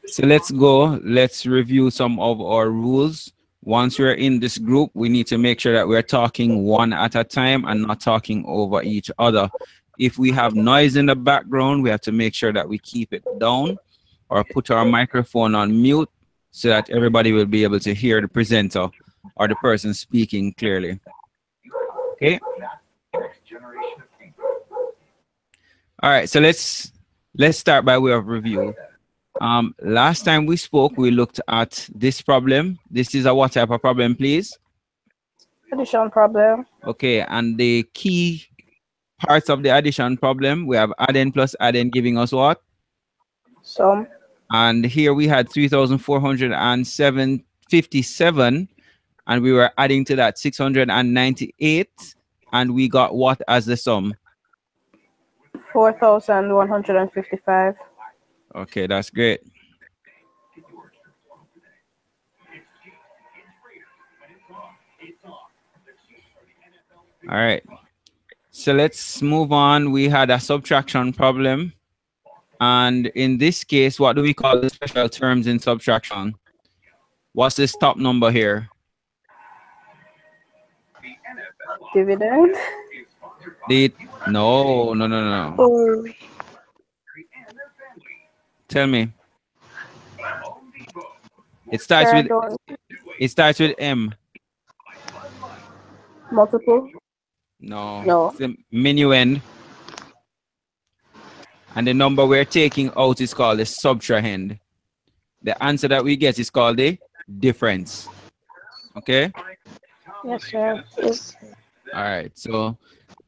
So let's go. Let's review some of our rules. Once we're in this group, we need to make sure that we're talking one at a time and not talking over each other. If we have noise in the background, we have to make sure that we keep it down or put our microphone on mute so that everybody will be able to hear the presenter or the person speaking clearly. Okay. All right. So let's start by way of review. Last time we spoke, we looked at this problem. This is a what type of problem, please? Addition problem. Okay, and the key parts of the addition problem, we have add-n plus add-n giving us what? Sum. And here we had 3,457, and we were adding to that 698, and we got what as the sum? 4,155. Okay, that's great. All right. So let's move on. We had a subtraction problem. And in this case, what do we call the special terms in subtraction? What's this top number here? Dividend. No. Or Tell me. It starts with M. Multiple. No. It's the minuend. And the number we're taking out is called the subtrahend. The answer that we get is called the difference. Okay? Yes, sir. Yes. All right. So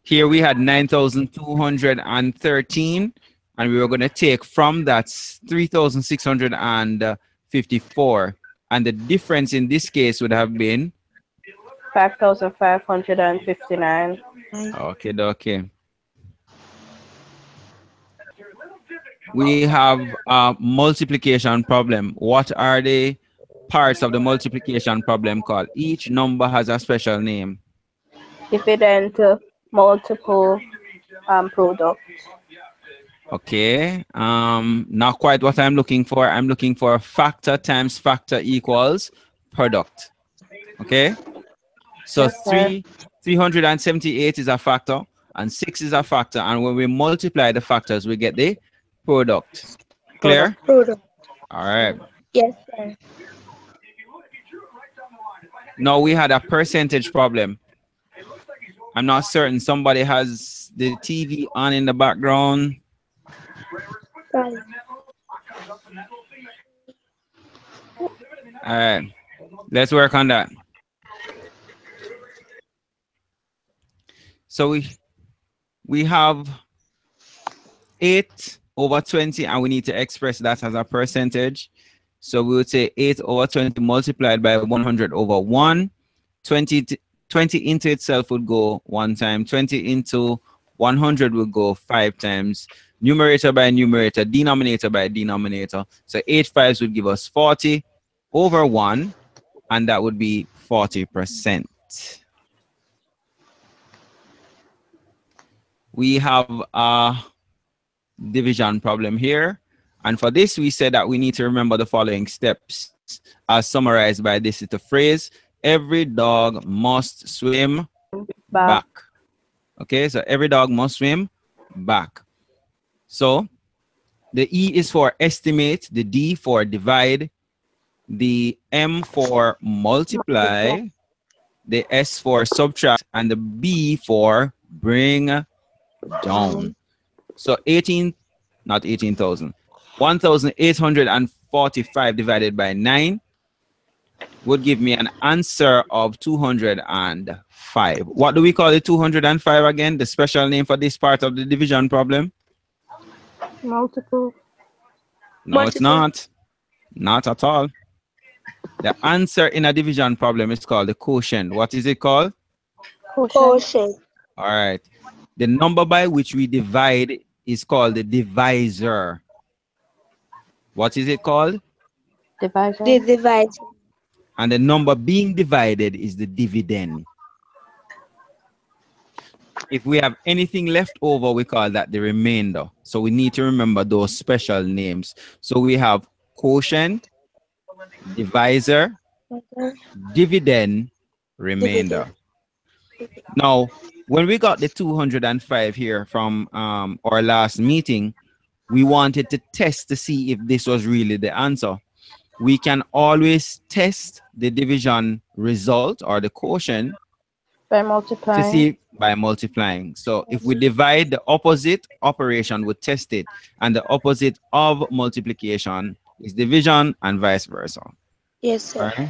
here we had 9,213, and we were going to take from that 3,654. And the difference in this case would have been 5,559. Okay. We have a multiplication problem. What are the parts of the multiplication problem called? Each number has a special name. Dividend, multiple, product. Okay. Not quite what I'm looking for. I'm looking for factor times factor equals product. Okay. So Yes, 378 is a factor and 6 is a factor. And when we multiply the factors, we get the product. Clear? Product. All right. Yes, sir. Now we had a percentage problem. I'm not certain. Somebody has the TV on in the background. All right. Let's work on that. So we have 8 over 20, and we need to express that as a percentage. So we would say 8 over 20 multiplied by 100 over 1. 20 into itself would go 1 time. 20 into 100 would go 5 times. Numerator by numerator, denominator by denominator. So 8 5s would give us 40 over 1, and that would be 40%. We have a division problem here. And for this, we said that we need to remember the following steps as summarized by this little phrase. Every dog must swim back. Okay, so every dog must swim back. So the E is for estimate, the D for divide, the M for multiply, the S for subtract, and the B for bring down. So 1,845 divided by 9 would give me an answer of 205. What do we call it 205 again? The special name for this part of the division problem? Multiple. No, it's not. Not at all. The answer in a division problem is called the quotient. What is it called? Quotient. All right. The number by which we divide is called the divisor. What is it called? Divisor. The divisor. And the number being divided is the dividend. If we have anything left over, we call that the remainder. So we need to remember those special names. So we have quotient, divisor, dividend, Dividend. remainder. Now, when we got the 205 here from our last meeting, we wanted to test to see if this was really the answer. We can always test the division result or the quotient By to multiplying. see by multiplying. So if we divide, the opposite operation would test it, and the opposite of multiplication is division and vice versa. Yes, sir. Right?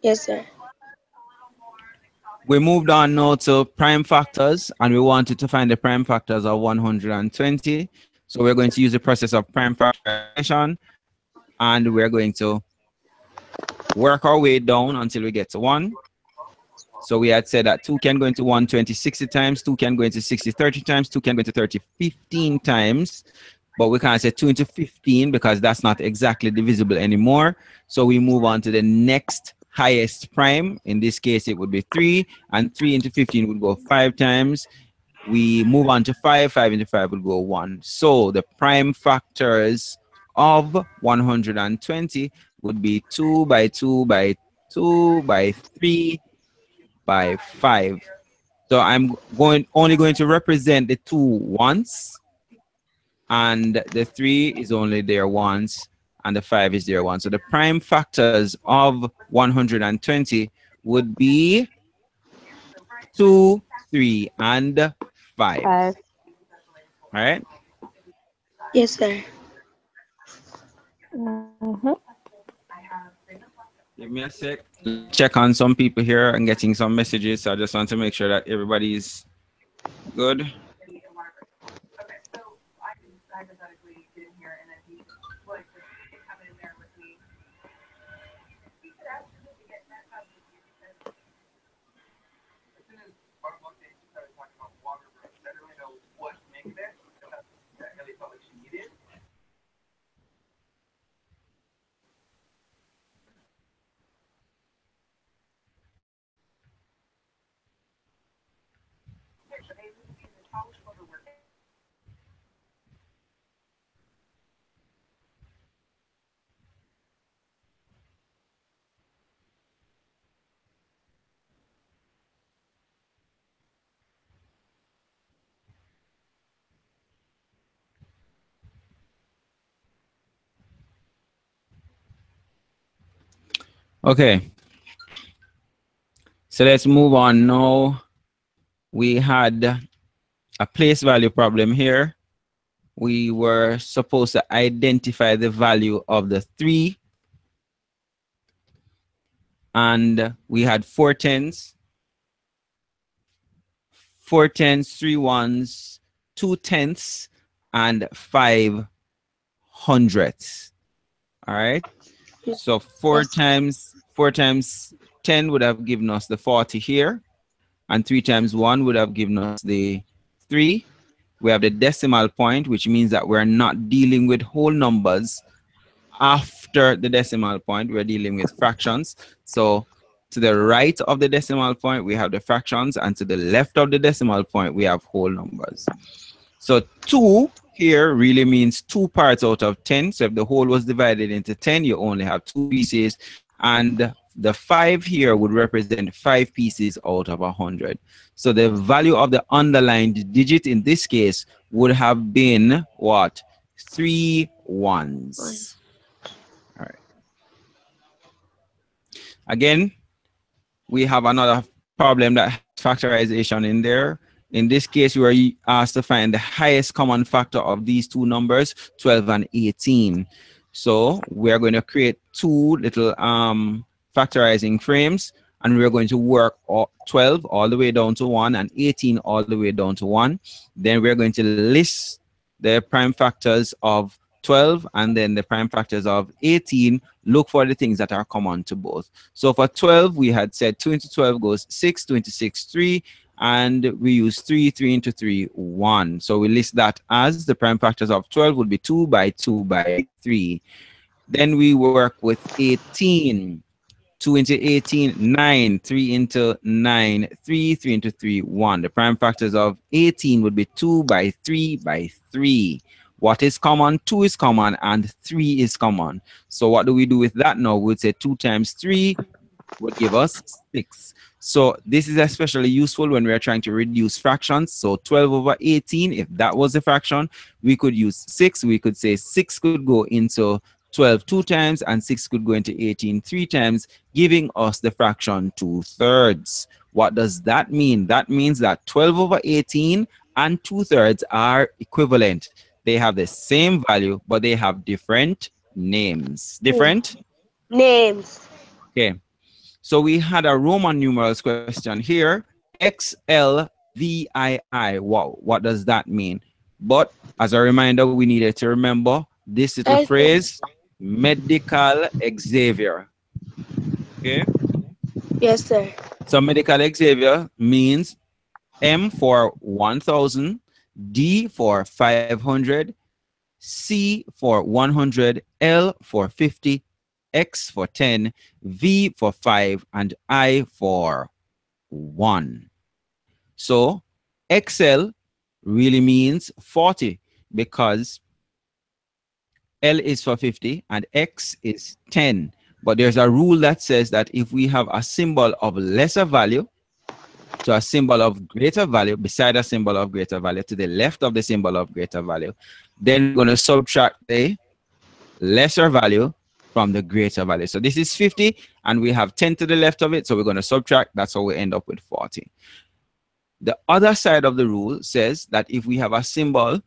Yes, sir. We moved on now to prime factors, and we wanted to find the prime factors of 120. So we're going to use the process of prime factorization, and we're going to work our way down until we get to 1. So we had said that 2 can go into 120 60 times, 2 can go into 60 30 times, 2 can go into 30 15 times, but we can't say 2 into 15 because that's not exactly divisible anymore. So we move on to the next highest prime. In this case, it would be 3, and 3 into 15 would go 5 times. We move on to 5, 5 into 5 would go 1. So the prime factors of 120 would be 2 by 2 by 2 by 3 by 5. So I'm only going to represent the 2 once, and the 3 is only there once, and the 5 is there once. So the prime factors of 120 would be 2, 3, and 5. 5. All right? Yes, sir. Mm-hmm. Give me a sec. Check on some people here and getting some messages. So I just want to make sure that everybody's good. Okay. So let's move on now. We had a place value problem here. We were supposed to identify the value of the 3. And we had 4 tens, 4 tens, 3 ones, 2 tenths, and 5 hundredths. All right. So 4 times 10 would have given us the 40 here, and 3 times 1 would have given us the 3. We have the decimal point, which means that we're not dealing with whole numbers. After the decimal point, we're dealing with fractions. So to the right of the decimal point, we have the fractions, and to the left of the decimal point, we have whole numbers. So 2 here really means 2 parts out of 10. So if the whole was divided into 10, you only have 2 pieces. And the 5 here would represent 5 pieces out of 100. So the value of the underlined digit in this case would have been what? 3 ones. All right. Again, we have another problem that has factorization in there. In this case, we were asked to find the highest common factor of these two numbers, 12 and 18. So we're going to create 2 little factorizing frames, and we're going to work 12 all the way down to 1 and 18 all the way down to 1. Then we're going to list the prime factors of 12 and then the prime factors of 18. Look for the things that are common to both. So for 12, we had said 2 into 12 goes 6, 2 into 6, 3, and we use 3, 3 into 3, 1. So we list that as the prime factors of 12 would be 2 by 2 by 3. Then we work with 18. 2 into 18, 9, 3 into 9, 3, 3 into 3, 1. The prime factors of 18 would be 2 by 3 by 3. What is common? 2 is common and 3 is common. So what do we do with that now? We'd say 2 times 3 would give us 6. So this is especially useful when we're trying to reduce fractions. So 12 over 18, if that was a fraction, we could use 6. We could say 6 could go into 12 2 times and 6 could go into 18 3 times, giving us the fraction 2/3. What does that mean? That means that 12 over 18 and 2/3 are equivalent. They have the same value, but they have different names. Different? Names. Okay. So we had a Roman numerals question here. XLVII. What does that mean? But as a reminder, we needed to remember this little Okay. phrase, medical Xavier. Okay. Yes, sir. So medical Xavier means M for 1000, D for 500, C for 100, L for 50, X for 10, V for 5, and I for 1. So XL really means 40 because L is for 50 and X is 10. But there's a rule that says that if we have a symbol of lesser value to a symbol of greater value, beside a symbol of greater value, to the left of the symbol of greater value, then we're going to subtract the lesser value from the greater value. So this is 50 and we have 10 to the left of it. So we're going to subtract. That's how we end up with 40. The other side of the rule says that if we have a symbol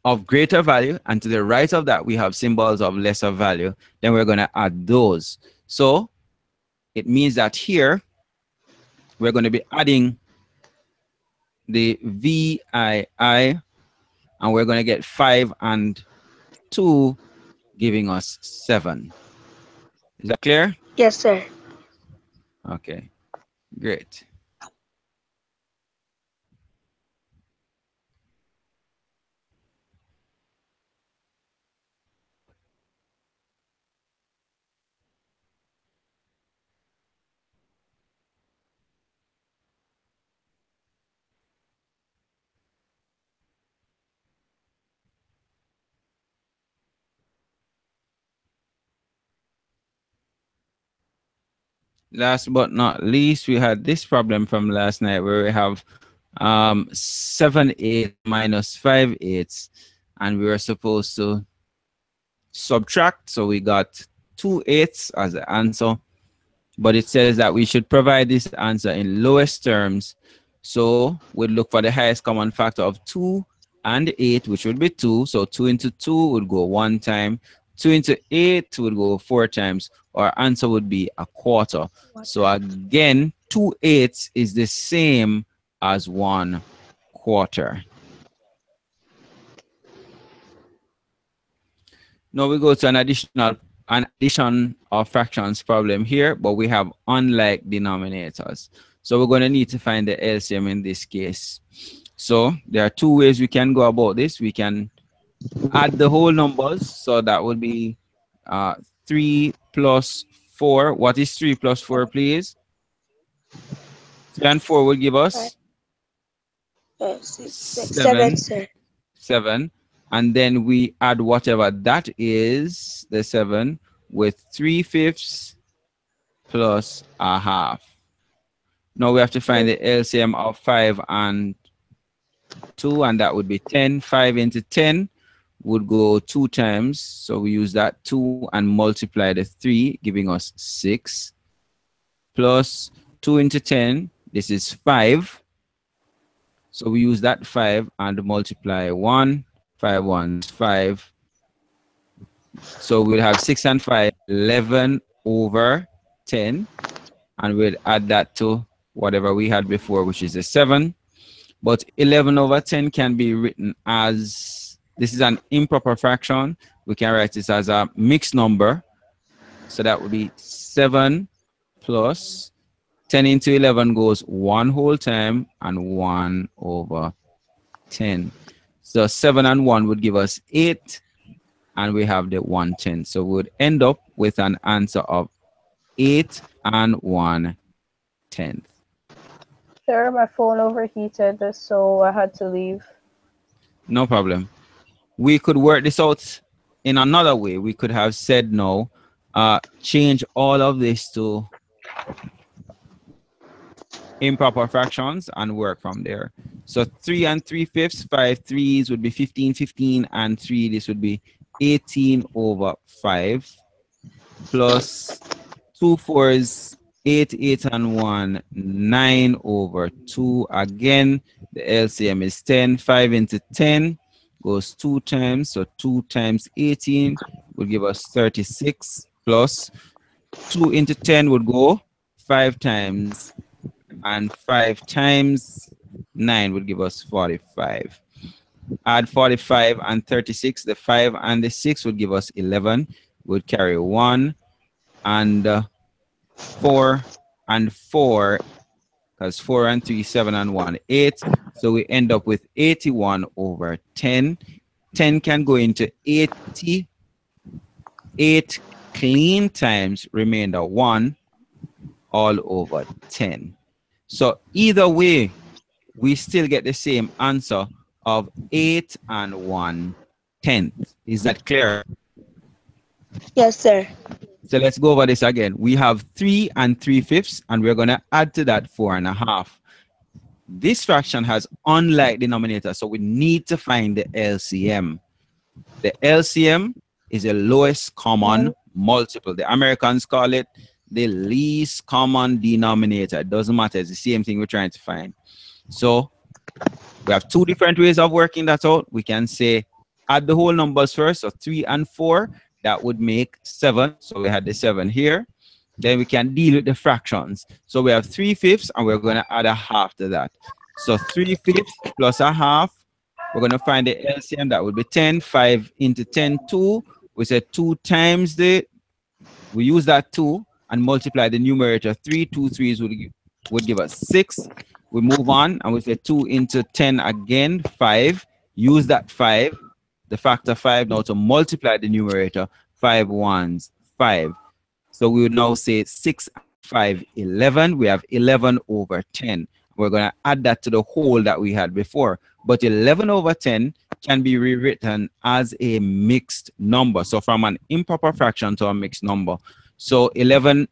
of greater value and to the right of that we have symbols of lesser value, then we're going to add those. So it means that here we're going to be adding the VII and we're going to get 5 and 2 giving us 7. Is that clear? Yes, sir. Okay, great. Last but not least, we had this problem from last night where we have 7/8 minus 5/8, and we were supposed to subtract. So we got 2/8 as the answer, but it says that we should provide this answer in lowest terms. So we'd look for the highest common factor of 2 and 8, which would be 2. So 2 into 2 would go 1 time. 2 into 8 would go 4 times. Our answer would be a quarter. So again, 2/8 is the same as 1/4. Now we go to an addition of fractions problem here, but we have unlike denominators. So we're going to need to find the LCM in this case. So there are 2 ways we can go about this. We can add the whole numbers. So that would be 3 plus 4. What is 3 plus 4, please? 3 and 4 will give us 7, 7. sir. 7. And then we add whatever that is, the 7, with 3/5 plus a half. Now we have to find the LCM of 5 and 2, and that would be 10. 5 into 10 would go 2 times. So we use that 2 and multiply the 3, giving us 6. Plus 2 into 10, this is 5. So we use that 5 and multiply 1. 5 ones 5. So we'll have 6 and 5, 11 over 10. And we'll add that to whatever we had before, which is a 7. But 11 over 10 can be written as, this is an improper fraction. We can write this as a mixed number. So that would be 7 plus 10 into 11 goes 1 whole time and 1 over 10. So 7 and 1 would give us 8, and we have the 1/10. So we would end up with an answer of 8 and 1/10. Sir, my phone overheated, so I had to leave. No problem. We could work this out in another way. We could have said no, change all of this to improper fractions and work from there. So 3 and 3/5, 5 threes would be 15, 15, and 3, this would be 18 over 5, plus 2 fours, 8, 8, and 1, 9 over 2. Again, the LCM is 10. 5 into 10 goes 2 times, so 2 times 18 will give us 36, plus 2 into 10 would go 5 times, and 5 times 9 would give us 45. Add 45 and 36, the 5 and the 6 would give us 11. Would carry 1, and 4 and 4, because 4 and 3, 7 and 1, 8. So we end up with 81 over 10. 10 can go into 80. 8 clean times remainder 1 all over 10. So either way, we still get the same answer of 8 and 1/10. Is that clear? Yes, sir. So let's go over this again. We have 3 and 3/5, and we're going to add to that 4.5. This fraction has unlike denominator, so we need to find the LCM. The LCM is the lowest common multiple. The Americans call it the least common denominator. It doesn't matter. It's the same thing we're trying to find. So we have two different ways of working that out. We can say add the whole numbers first, so 3 and 4, that would make 7. So we had the 7 here. Then we can deal with the fractions. So we have 3/5, and we're going to add a half to that. So 3/5 plus a half, we're going to find the LCM. That would be 10. 5 into 10, 2. We said 2 times we use that 2 and multiply the numerator. 3, 2 threes would give us 6. We move on, and we say 2 into 10 again, 5. Use that 5, the factor 5, now to multiply the numerator. 5 ones, 5. So we would now say 6 and 5, 11. We have 11 over 10. We're going to add that to the whole that we had before. But 11 over 10 can be rewritten as a mixed number. So from an improper fraction to a mixed number. So 10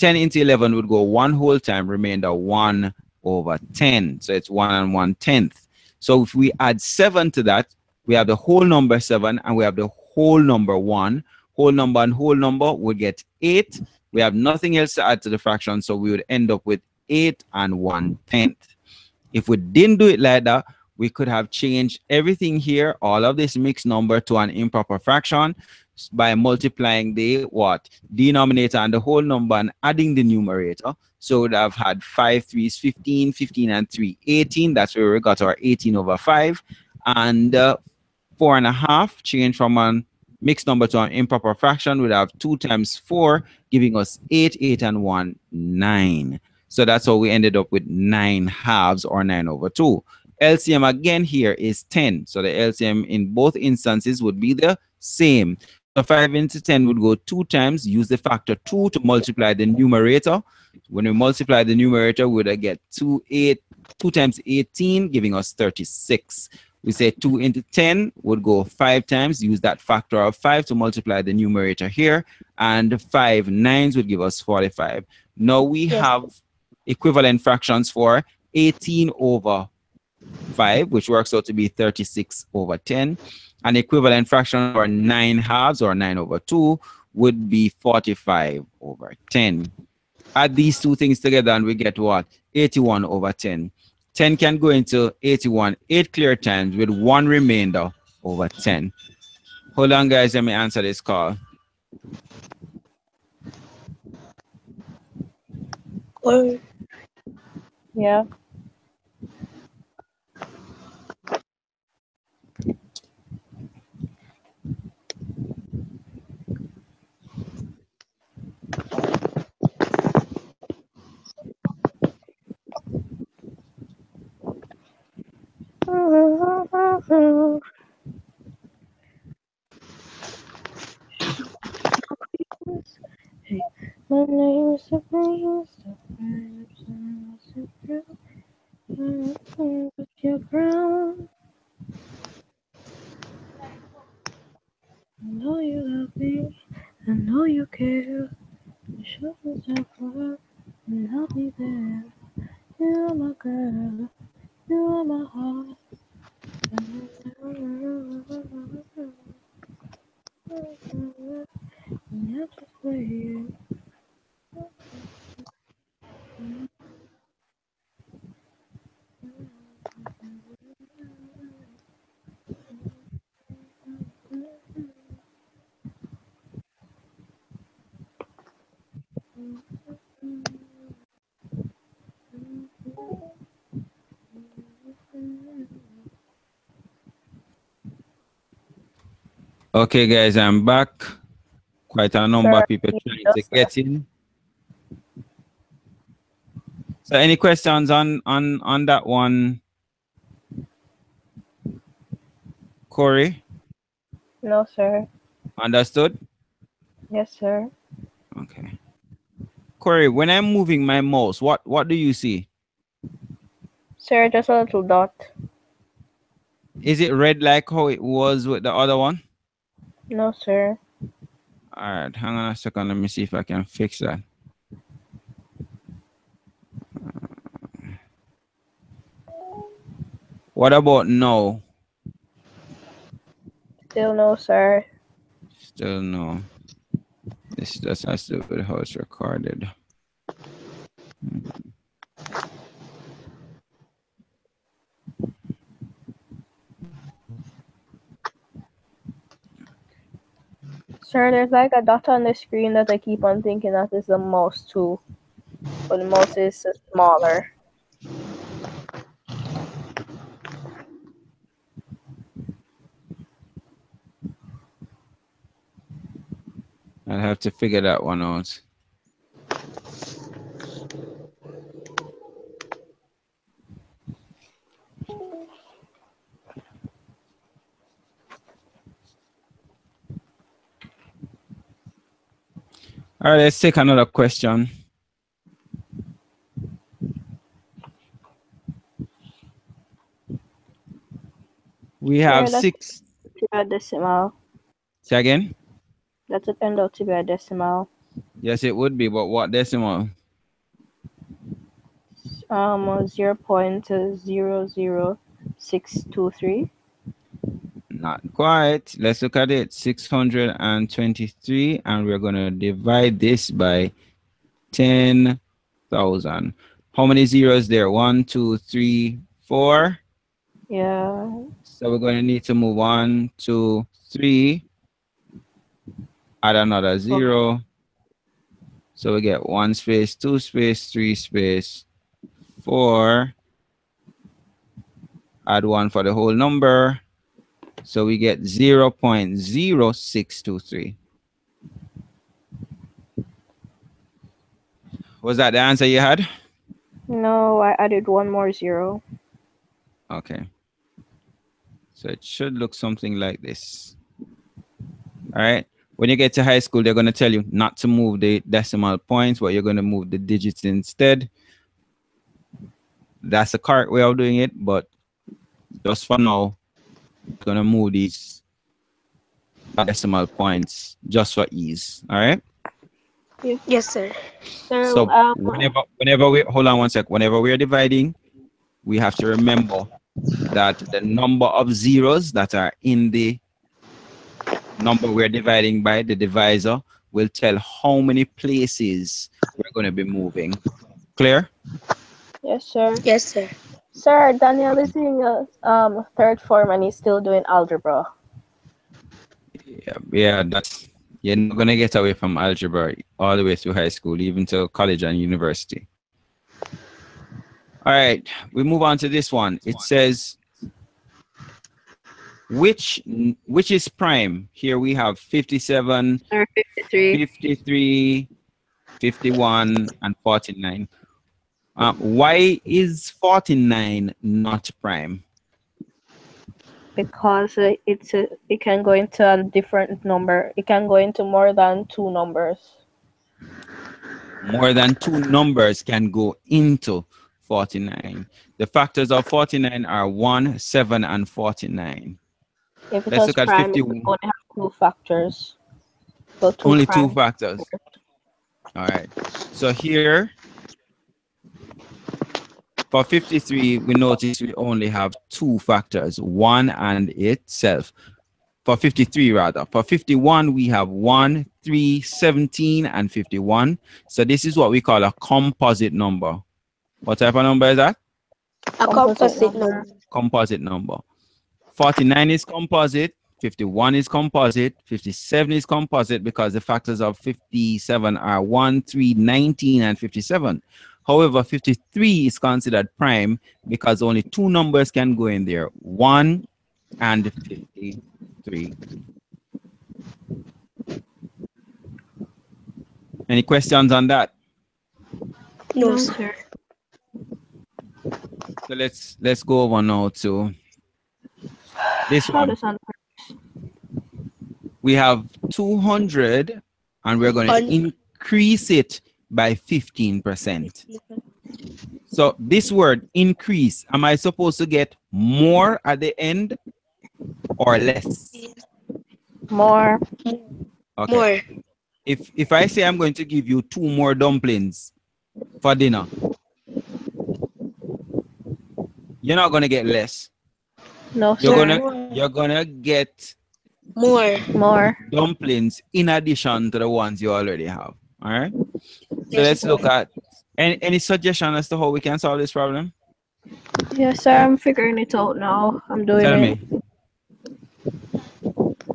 into 11 would go 1 whole time, remainder 1 over 10. So it's 1 and 1/10. So if we add 7 to that, we have the whole number 7, and we have the whole number 1. Whole number and whole number would get 8. We have nothing else to add to the fraction, so we would end up with 8 and 1/10. If we didn't do it like that, we could have changed everything here, all of this mixed number, to an improper fraction by multiplying the what? Denominator and the whole number and adding the numerator. So we'd have had 5 threes, 15, 15 and 3, 18. That's where we got our 18 over 5. And 4.5 change from an mixed number to an improper fraction would have 2 times 4, giving us 8, 8 and 1, 9. So that's how we ended up with 9 halves, or 9 over 2. LCM again here is 10. So the LCM in both instances would be the same. So 5 into 10 would go 2 times. Use the factor 2 to multiply the numerator. When we multiply the numerator, we would get 2 times 18, giving us 36. We say 2 into 10 would go 5 times. Use that factor of 5 to multiply the numerator here. And 5 nines would give us 45. Now we have equivalent fractions for 18 over 5, which works out to be 36 over 10. An equivalent fraction for 9 halves, or 9 over 2, would be 45 over 10. Add these two things together and we get what? 81 over 10. 10 can go into 81 8 clear times with 1 remainder over 10. Hold on, guys. Let me answer this call. Yeah. My name is Sabrina. Brown. I know you care. You show yourself for her, and I'll be there. You are my girl. You are my heart. Yeah, just wait. Okay, guys, I'm back. Quite a number Sir, of people you trying to just get in. So, any questions on that one, Corey? No, sir. Understood? Yes, sir. Okay. Corey, when I'm moving my mouse, what do you see? Sir, just a little dot. Is it red like how it was with the other one? No, sir. All right, hang on a second. Let me see if I can fix that. What about now? Still no, sir. Still no. This just has to do with how it's recorded. Sir, there's like a dot on the screen that I keep on thinking that is the mouse too. But the mouse is smaller. I'll have to figure that one out. All right, let's take another question. We have Sir, that's six. to be a decimal. Say again? That would end out to be a decimal. Yes, it would be, but what decimal? 0.00623. Not quite. Let's look at it. 623, and we're going to divide this by 10,000. How many zeros there? 1, 2, 3, 4. Yeah. So we're going to need to move 1, 2, 3. Add another 0. So we get 1 space, 2 space, 3 space, 4. Add 1 for the whole number. So we get 0.0623. Was that the answer you had? No, I added one more zero. Okay. So it should look something like this. All right. When you get to high school, they're going to tell you not to move the decimal points, but you're going to move the digits instead. That's the correct way of doing it, but just for now, we're going to move these decimal points just for ease. All right. Yes, sir. Sir, So whenever we hold on one sec, whenever we're dividing, we have to remember that the number of zeros that are in the number we're dividing by, the divisor, will tell how many places we're going to be moving. Clear? yes, sir. Yes, sir. Sir, Daniel is in third form and he's still doing algebra. Yeah, that's, you're not going to get away from algebra all the way through high school, even to college and university. All right, we move on to this one. It says, which is prime? Here we have 57, Sir, 53. 53, 51, and 49. Why is 49 not prime? Because it can go into a different number. It can go into more than two numbers. More than two numbers can go into 49. The factors of 49 are 1, 7, and 49. If it Let's was look at prime, it 51. would only have two factors. So two Only two prime. factors. All right. So here for 53, we notice we only have two factors, 1 and itself. For 53 rather. For 51, we have 1, 3, 17, and 51. So this is what we call a composite number. What type of number is that? A composite number. Composite number. 49 is composite, 51 is composite, 57 is composite because the factors of 57 are 1, 3, 19, and 57. However, 53 is considered prime because only two numbers can go in there, 1 and 53. Any questions on that? No, sir. So let's go over now to this one. We have 200 and we're going to increase it by 15%. So this word increase, am I supposed to get more at the end or less? More. Okay. More. If I say I'm going to give you 2 more dumplings for dinner, you're not going to get less. No, You're gonna get more dumplings in addition to the ones you already have. All right. So Yes, let's sir. look at any suggestion as to how we can solve this problem. Yes, sir. I'm figuring it out now. I'm doing Tell it. me.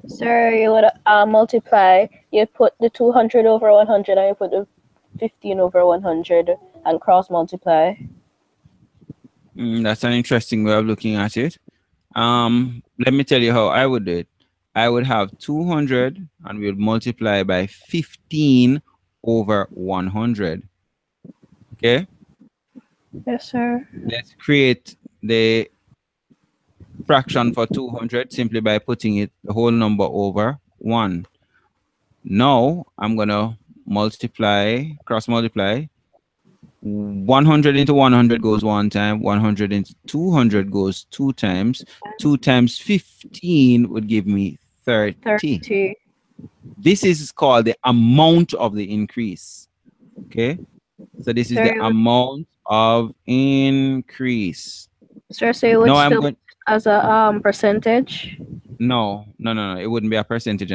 Sir, you would multiply. You put the 200 over 100 and you put the 15 over 100 and cross multiply. That's an interesting way of looking at it. Let me tell you how I would do it. I would have 200 and we would multiply by 15 over 100. Okay. Yes, sir. Let's create the fraction for 200 simply by putting it the whole number over 1. Now I'm gonna cross multiply. 100 into 100 goes 1 time, 100 into 200 goes 2 times. 2 times 15 would give me 30. This is called the amount of the increase. Okay, so this is the amount of increase. Sir, so you would still as a percentage? No, it wouldn't be a percentage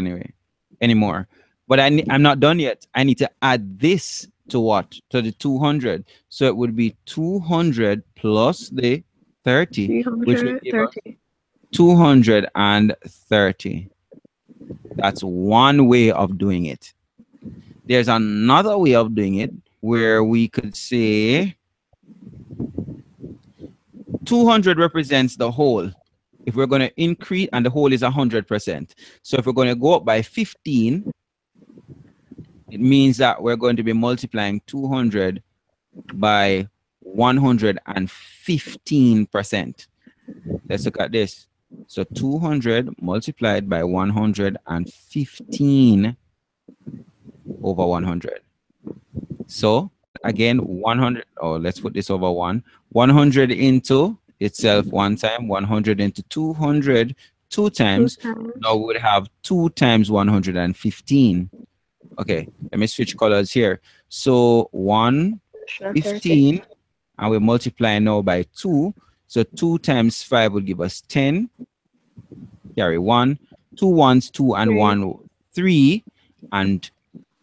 anymore. But I'm not done yet. I need to add this to what? To the 200. So it would be 200 plus the 30, which would give us 230. That's one way of doing it. There's another way of doing it where we could say 200 represents the whole. If we're going to increase, and the whole is 100%. So if we're going to go up by 15, it means that we're going to be multiplying 200 by 115%. Let's look at this. So 200 multiplied by 115 over 100. So again, 100, let's put this over 1. 100 into itself 1 time, 100 into 200 2 times. Now we would have 2 times 115. Okay, let me switch colors here. So 115, and we multiply now by 2. So 2 times 5 would give us 10. Carry 1. 2 ones, 2 and 1, 3. And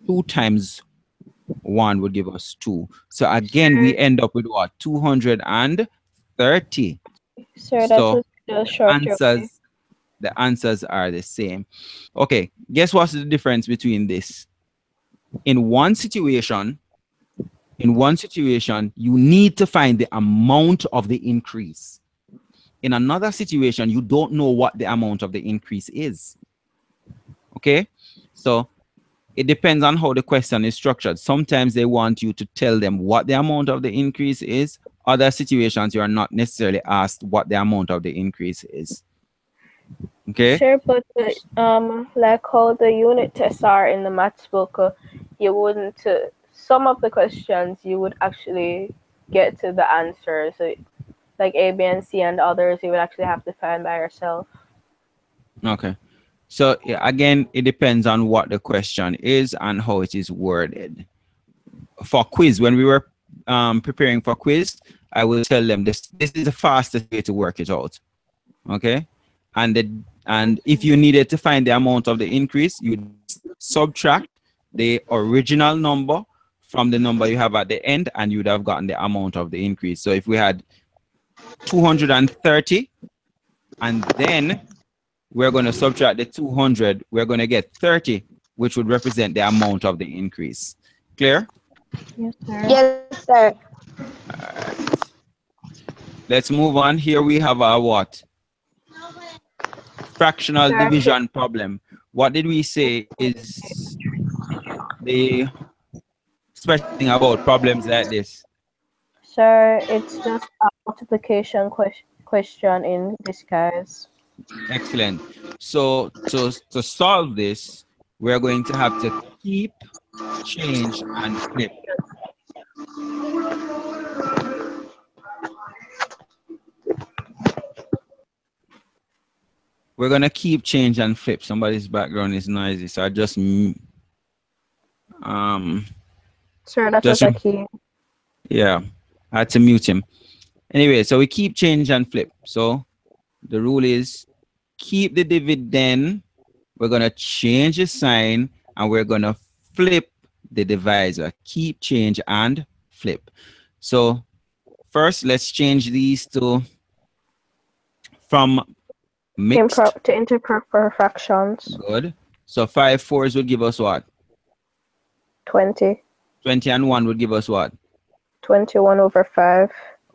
2 times 1 would give us 2. So again, we end up with what? 230. Sir, so that's a short the answers are the same. Okay, guess what's the difference between this? In one situation, you need to find the amount of the increase. In another situation, you don't know what the amount of the increase is. Okay, so it depends on how the question is structured. Sometimes they want you to tell them what the amount of the increase is. Other situations, you are not necessarily asked what the amount of the increase is. Okay. Sure, but like how the unit tests are in the maths book, you wouldn't. Some of the questions you would actually get to the answers. So, like A, B, and C, and others, you would actually have to find by yourself. Okay. So again, it depends on what the question is and how it is worded. For quiz, when we were preparing for quiz, I will tell them this is the fastest way to work it out. Okay, and if you needed to find the amount of the increase, you subtract the original number from the number you have at the end, and you'd have gotten the amount of the increase. So if we had 230, and then we're going to subtract the 200, we're going to get 30, which would represent the amount of the increase. Clear? Yes, sir. Yes, sir. Let's move on. Here we have our what? Fractional division problem. What did we say is the special thing about problems like this? Sir, it's just a multiplication question in disguise. Excellent. So to solve this, we're going to have to keep, change, and flip. We're going to keep, change, and flip. Somebody's background is noisy, so I just Sir, that was a key. Yeah, I had to mute him. Anyway, so we keep, change, and flip. So the rule is keep the dividend. We're going to change the sign, and we're going to flip the divisor. Keep, change, and flip. So first, let's change these to from mixed to improper fractions. Good. So 5 fours would give us what? 20. 20 and 1 would give us what? 21 over 5.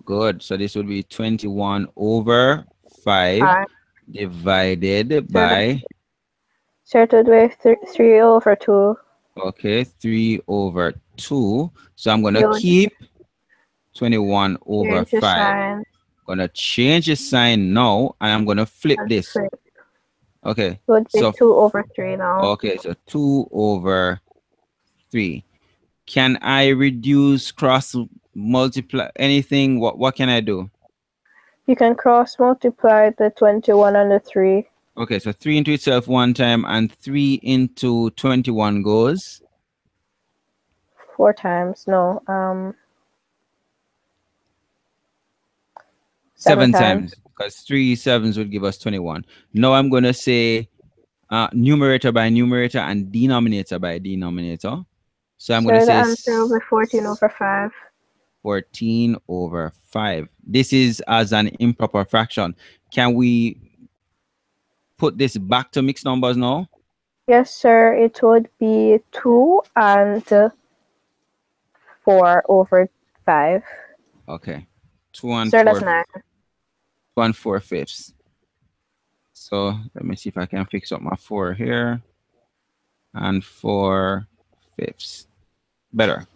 Good. So this would be 21 over 5 divided by... So it would be 3 over 2. Okay, 3 over 2. So I'm going to keep 21 over 5. I'm going to change the sign now, and I'm going to flip this. Okay. It would be 2 over 3 now. Okay, so 2 over 3. Can I reduce, cross multiply, anything? What can I do? You can cross multiply the 21 and the 3. Okay, so 3 into itself one time, and 3 into 21 goes? 4 times, no. 7 times, because 3 sevens would give us 21. Now I'm going to say numerator by numerator and denominator by denominator. So I'm going to say the answer will be 14 over 5. 14 over 5. This is as an improper fraction. Can we put this back to mixed numbers now? Yes, sir. It would be 2 and 4 over 5. Okay. 2 and sir, 4. That's 9. 2 and 4 fifths. So let me see if I can fix up my 4 here. And 4 fifths. Better.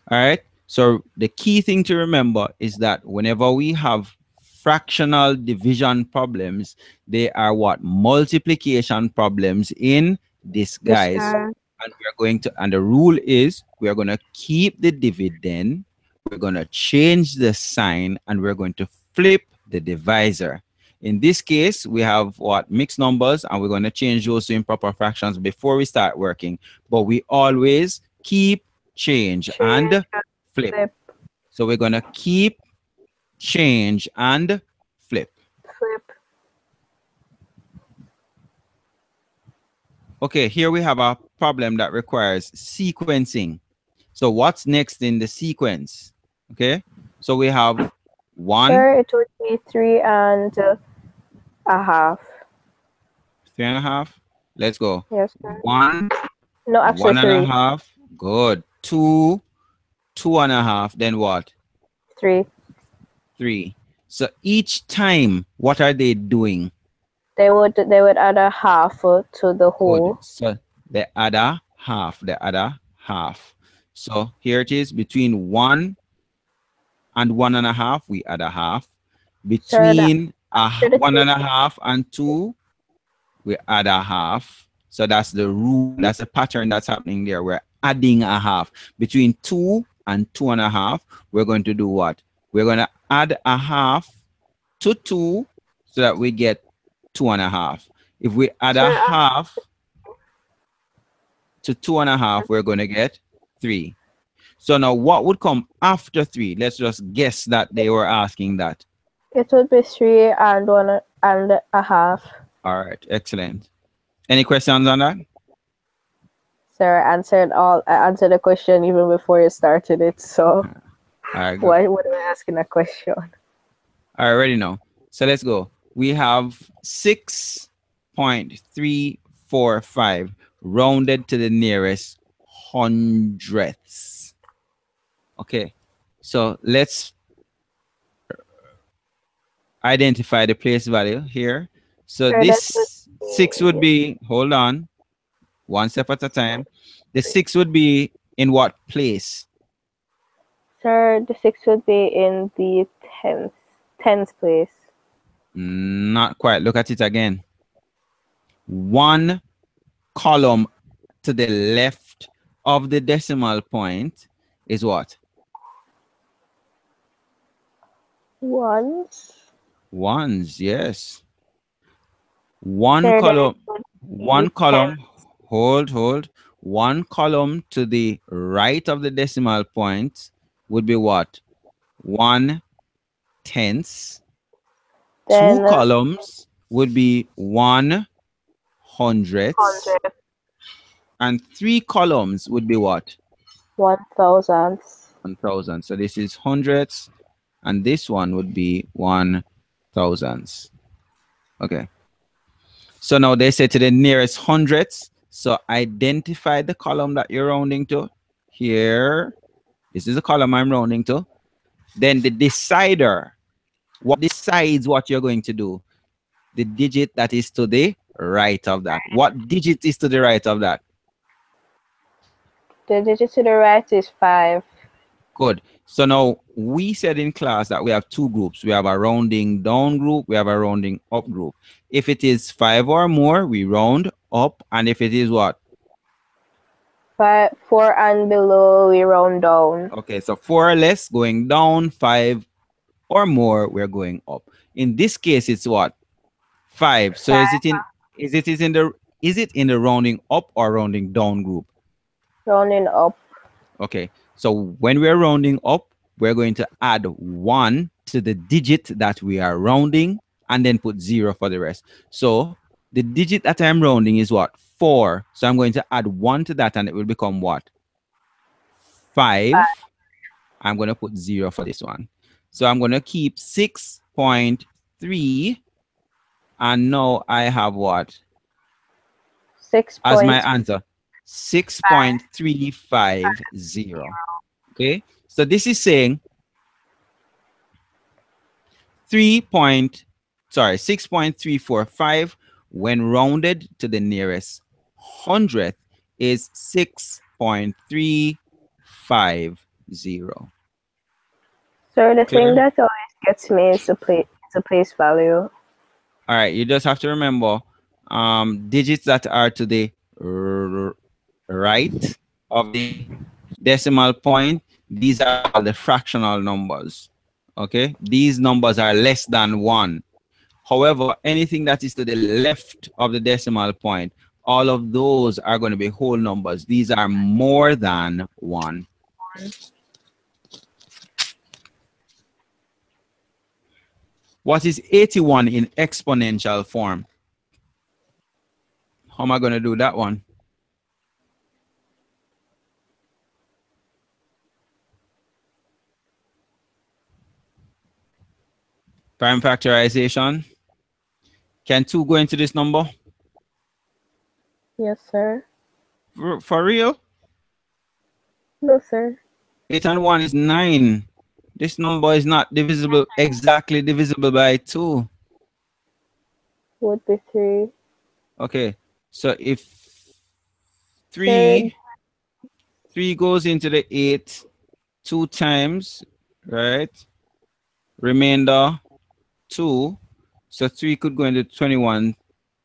All right. So the key thing to remember is that whenever we have fractional division problems, they are what? Multiplication problems in disguise. Yes, and we're going to, and the rule is we are going to keep the dividend, we're going to change the sign, and we're going to flip the divisor. In this case, we have what? Mixed numbers, and we're going to change those to improper fractions before we start working. But we always keep, change, and flip. So we're going to keep, change, and flip. Okay, here we have a problem that requires sequencing. So what's next in the sequence? Okay, so we have 1. Sir, it would be 3 and a half. 3 and a half. Let's go. Yes, sir. 1. No, actually 1 3. and a half. Good. 2. 2 and a half. Then what? 3. 3. So each time, what are they doing? They would add a half to the whole. Good. So they add a half. They add a half. So here it is. Between 1 and 1 and a half, we add a half. Between 1 and a half and 2, we add a half. So that's the rule. That's the pattern that's happening there. We're adding a half. Between 2 and 2 and a half, we're going to do what? We're going to add a half to 2 so that we get 2 and a half. If we add a Sir, half to 2.5, we're going to get 3. So now what would come after 3? Let's just guess that they were asking that. it would be 3 and 1.5. All right, excellent. Any questions on that? Sir, I answered the question even before you started it, so All right, good. why would I asking a question? I already know. So let's go. We have 6.345 rounded to the nearest hundredths. Okay, so let's identify the place value here. So Sir, this 6 would be, hold on, one step at a time. The 6 would be in what place? Sir, the 6 would be in the tens place. Not quite. Look at it again. One column to the left of the decimal point is what? Ones. Ones, yes. One Sir, column, tens. hold. One column to the right of the decimal point would be what? 1/10. Then 2 columns would be 1/100. 100. And 3 columns would be what? 1,000. 1,000. So this is hundredths, and this one would be 1,000s. Okay. So now they say to the nearest hundredths. So identify the column that you're rounding to. Here, this is the column I'm rounding to. Then the decider. What decides what you're going to do? The digit that is to the right of that. What digit is to the right of that? The digit to the right is 5. Good. So now we said in class that we have 2 groups. We have a rounding down group. We have a rounding up group. If it is 5 or more, we round up. And if it is what? 4 and below, we round down. Okay, so 4 or less going down, 5 or more, we're going up. In this case, it's what? 5. So is it in the rounding up or rounding down group? Rounding up. Okay, so when we're rounding up, we're going to add 1 to the digit that we are rounding and then put 0 for the rest. So the digit that I'm rounding is what? 4. So I'm going to add 1 to that and it will become what? 5. I'm going to put 0 for this one. So I'm going to keep 6.3 and now I have what? 6. As my answer. 6.350. Okay, so this is saying 6.345 when rounded to the nearest hundredth is 6.350. So the Clear? thing that always gets me is the place value. All right, you just have to remember digits that are to the right of the decimal point. These are called the fractional numbers. Okay, these numbers are less than 1. However, anything that is to the left of the decimal point, all of those are going to be whole numbers. These are more than 1. What is 81 in exponential form? How am I going to do that one? Prime factorization. Can 2 go into this number? Yes, sir. For real? No, sir. 8 and 1 is 9. This number is not exactly divisible by 2. Would be 3. Okay, so if 3 goes into the 8 2 times, right? Remainder 2. So 3 could go into 21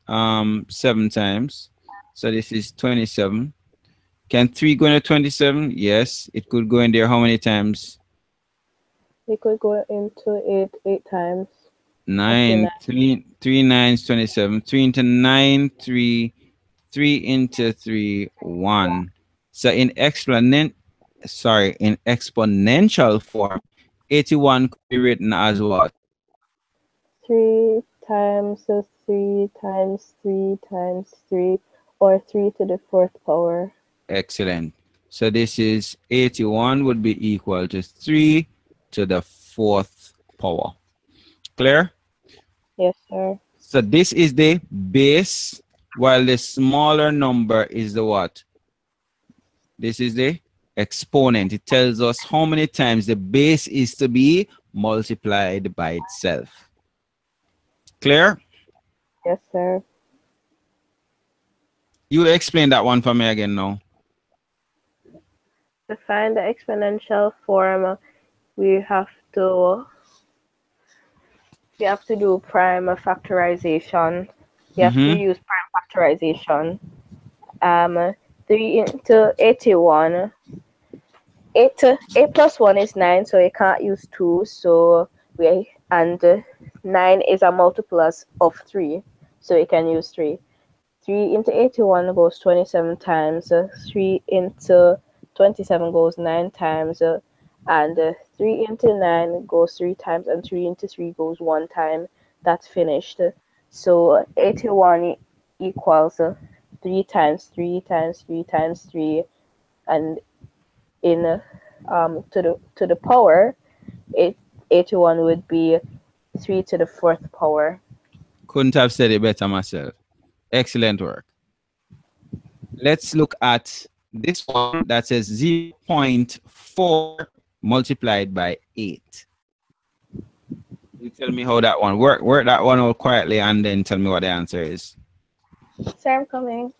7 times. So this is 27. Can 3 go into 27? Yes, it could go in there how many times? It could go into 8 times. 9, 3 nines, 27. 3 into 9, 3. 3 into 3, 1. So in exponential form, 81 could be written as what? 3 times 3 times 3 times 3, or 3 to the fourth power. Excellent. So this is 81 would be equal to 3 to the fourth power. Clear? Yes, sir. So this is the base, while the smaller number is the what? This is the exponent. It tells us how many times the base is to be multiplied by itself. Clear? Yes, sir. You explain that one for me again now. To find the exponential form, we have to do prime factorization. You have to use prime factorization. 3 into 81. 8 plus 1 is 9, so you can't use 2. So and 9 is a multiples of 3, so you can use 3. 3 into 81 goes 27 times. 3 into 27 goes 9 times. And 3 into 9 goes 3 times, and 3 into 3 goes 1 time. That's finished. So 81 equals 3 times 3 times 3 times 3, and in to the power, 81 would be 3 to the fourth power. Couldn't have said it better myself. Excellent work. Let's look at this one that says 0.4 multiplied by 8. You tell me how that one work that one out quietly, and then tell me what the answer is. Sir, I'm coming.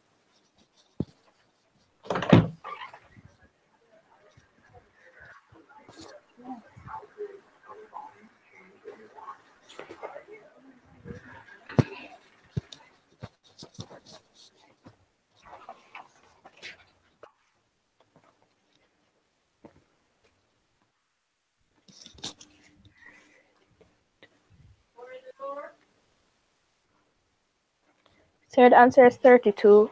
Sir, the answer is 32.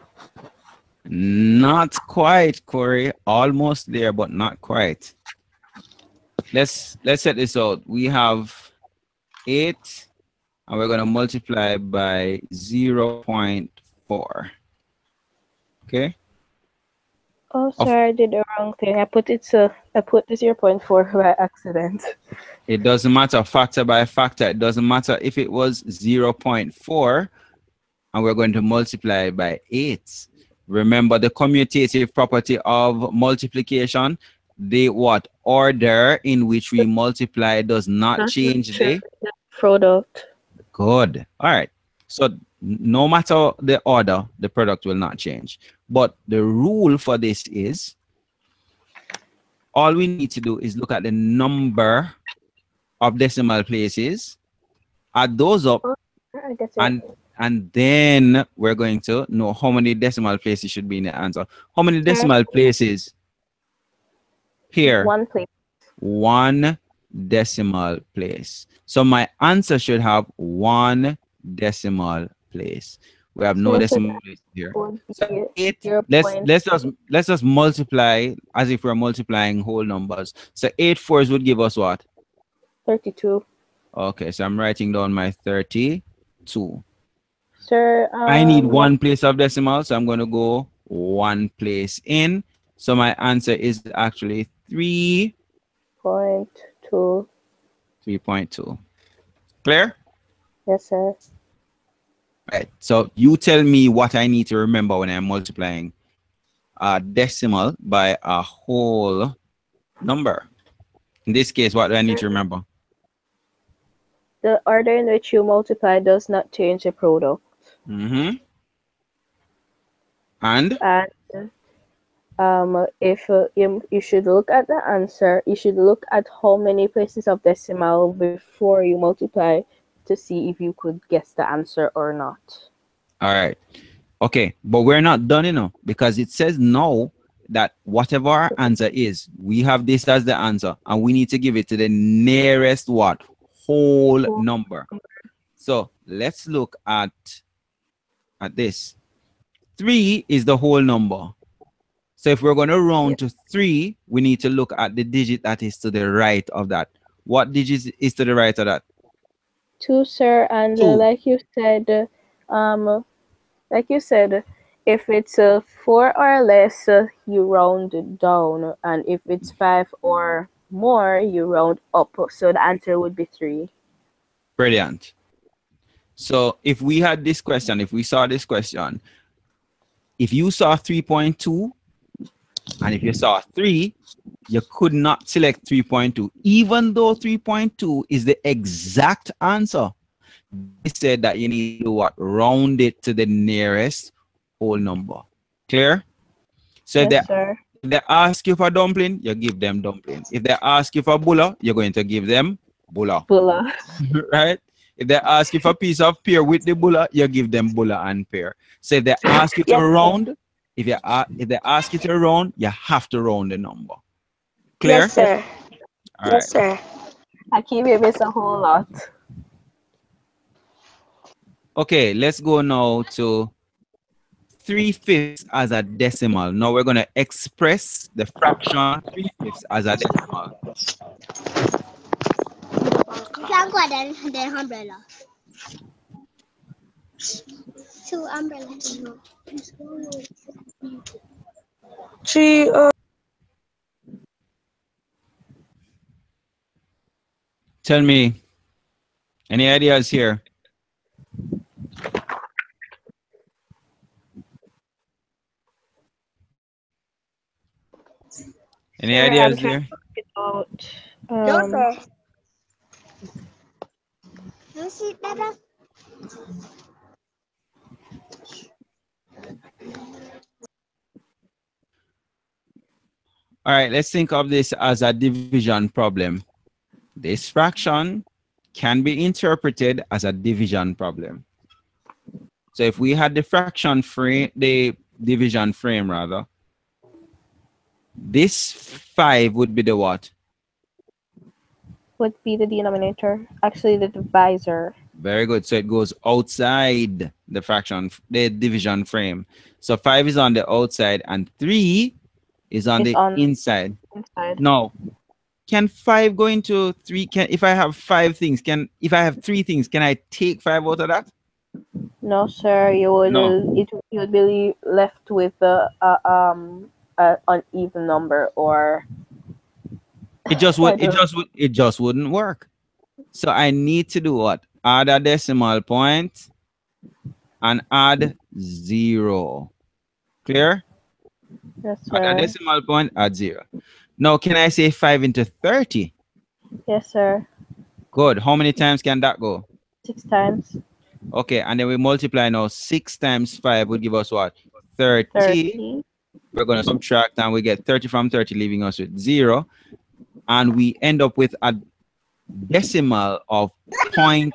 Not quite, Corey. Almost there, but not quite. Let's set this out. We have 8, and we're going to multiply by 0.4. Okay. Oh, sir, I did the wrong thing. I put the 0.4 by accident. It doesn't matter factor by factor. It doesn't matter if it was 0.4 and we're going to multiply by 8. Remember the commutative property of multiplication. The order in which we multiply does not change the product. Good. All right. So no matter the order, the product will not change. But the rule for this is all we need to do is look at the number of decimal places, add those up, and then we're going to know how many decimal places should be in the answer. How many decimal places? Here. 1 place. 1 decimal place. So my answer should have 1 decimal place. We have no decimal place here. So 8. Let's just multiply as if we're multiplying whole numbers. So 8 fours would give us what? 32. Okay, so I'm writing down my 32. Sir, I need 1 place of decimal, so I'm going to go 1 place in. So my answer is actually 3.2. 3.2. Clear? Yes, sir. Right. So you tell me what I need to remember when I'm multiplying a decimal by a whole number. In this case, what do I need to remember? The order in which you multiply does not change the product. Mm-hmm. And if you should look at the answer, you should look at how many places of decimal before you multiply to see if you could guess the answer or not. All right. Okay, but we're not done, because it says now that whatever our answer is, we have this as the answer, and we need to give it to the nearest whole number. So let's look at this. 3 is the whole number. So if we're going to round to 3, we need to look at the digit that is to the right of that. What digit is to the right of that? 2, sir. And 2. like you said, if it's 4 or less, you round it down, and if it's 5 or more, you round up. So the answer would be 3. Brilliant. So if we had this question, if we saw this question, if you saw 3.2 and if you saw 3, you could not select 3.2, even though 3.2 is the exact answer. They said that you need to do what? Round it to the nearest whole number. Clear? So Yes, sir. if they ask you for dumpling, you give them dumpling. If they ask you for bulla, you're going to give them bulla. Bulla. Right? If they ask you for a piece of pear with the bulla, you give them bulla and pear. So if they ask you to Yes, round, if they ask you to round, you have to round the number. Clear? Yes, sir. All Yes, sir. I keep it miss a whole lot. Okay, let's go now to 3/5 as a decimal. Now we're going to express the fraction 3/5 as a decimal. You can go then umbrella. 2 umbrellas. 3. Tell me, any ideas here? Any Sir, ideas I'm trying here? to work it out. No, sir. You see that? All right, let's think of this as a division problem. This fraction can be interpreted as a division problem. So if we had the fraction frame, the division frame rather, this 5 would be the what? Would be the denominator. Actually, the divisor. Very good. So it goes outside the fraction, the division frame. So 5 is on the outside and 3 is on the inside. Now, can 5 go into 3? If I have 5 things, if I have 3 things, can I take 5 out of that? No, sir. You would you would be left with an uneven number, or it just wouldn't work. So I need to do what? Add a decimal point and add 0. Clear? Yes, sir. Add a decimal point, add 0. Now, can I say 5 into 30? Yes, sir. Good. How many times can that go? 6 times. Okay, and then we multiply now. 6 times 5 would give us what? 30. We're going to subtract and we get 30 from 30, leaving us with 0. And we end up with a decimal of 0.6.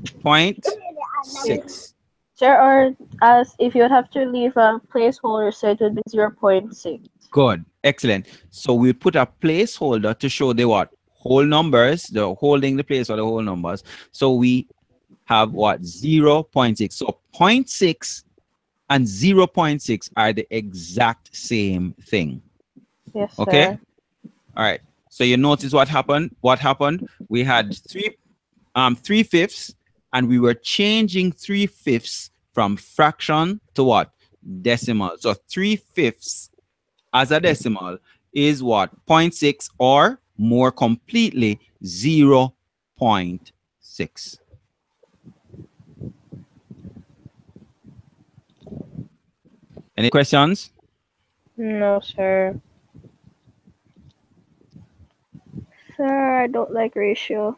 0.6. Sure, or as if you would have to leave a placeholder, so it would be 0.6. Good. Excellent. So we put a placeholder to show the what? Whole numbers, the holding the place for the whole numbers. So we have what? 0.6. So 0.6 and 0.6 are the exact same thing. Yes, sir. Okay. All right. So you notice what happened? What happened? We had 3/5, and we were changing 3/5 from fraction to what? Decimal. So 3/5 as a decimal is what? 0.6, or more completely 0.6. Any questions? No, sir. Sir, I don't like ratio.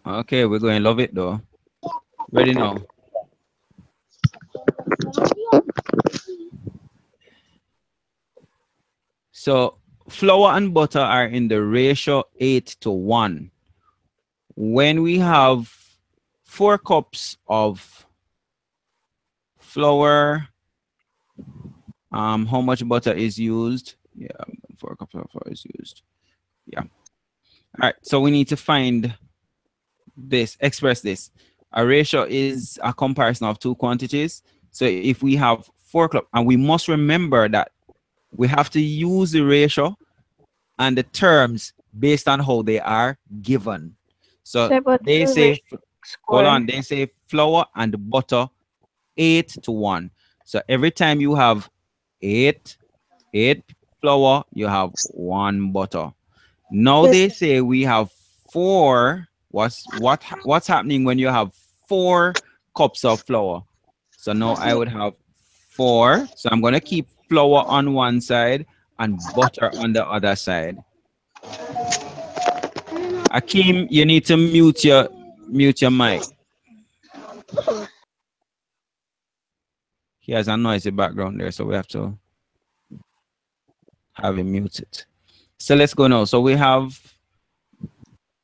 Okay, we're going to love it though. Ready now? So flour and butter are in the ratio 8:1. When we have 4 cups of flour, how much butter is used? Yeah, 4 cups of flour is used. Yeah. All right, so we need to find this, express this. A ratio is a comparison of two quantities. So if we have 4 clubs, and we must remember that we have to use the ratio and the terms based on how they are given. So Sir, but they the say, ratio hold score. on, they say flour and butter 8-1. So every time you have 8 flour, you have 1 butter. Now Yes, they say we have 4. What's happening when you have 4 cups of flour? So now I would have 4. So I'm gonna keep flour on one side and butter on the other side. Akeem, you need to mute your mic. He has a noisy background there, so we have to have him muted. So let's go now. So we have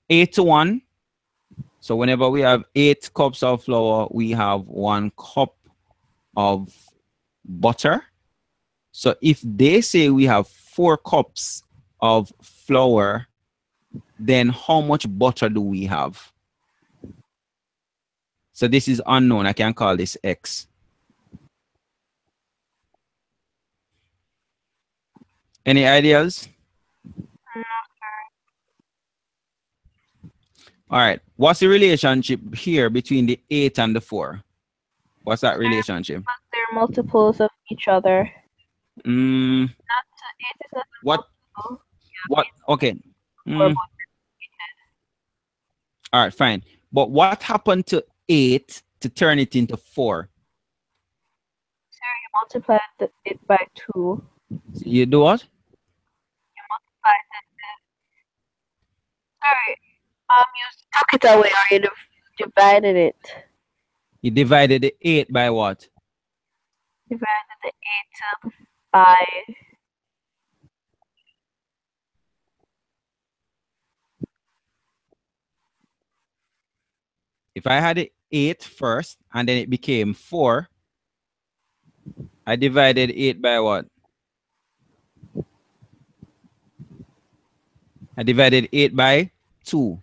8-1. So whenever we have 8 cups of flour, we have 1 cup of butter. So if they say we have 4 cups of flour, then how much butter do we have? So this is unknown. I can call this X. Any ideas? All right. What's the relationship here between the 8 and the 4? What's that relationship? They're multiples of each other. Mm, Not 8 is not what? multiple. What? Okay. Or Mm, all right, fine. But what happened to 8 to turn it into 4? Sir, you multiply it by 2. You do what? You multiply it. Sorry, you took it away or you divided it. You divided the 8 by what? Divided the 8 by If I had the 8 first and then it became 4, I divided 8 by what? I divided 8 by 2.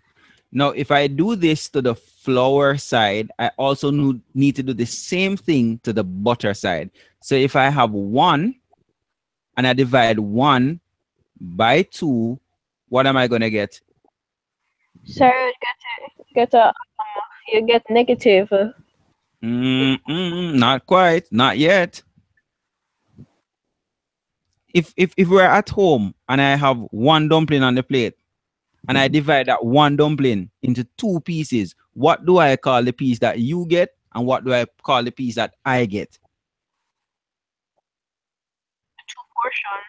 Now, if I do this to the flour side, I also need to do the same thing to the butter side. So if I have 1 and I divide 1 by 2, what am I going to get? sir, you get negative. Not quite. Not yet. If we're at home and I have 1 dumpling on the plate and I divide that 1 dumpling into 2 pieces, what do I call the piece that you get and what do I call the piece that I get? 2 portions.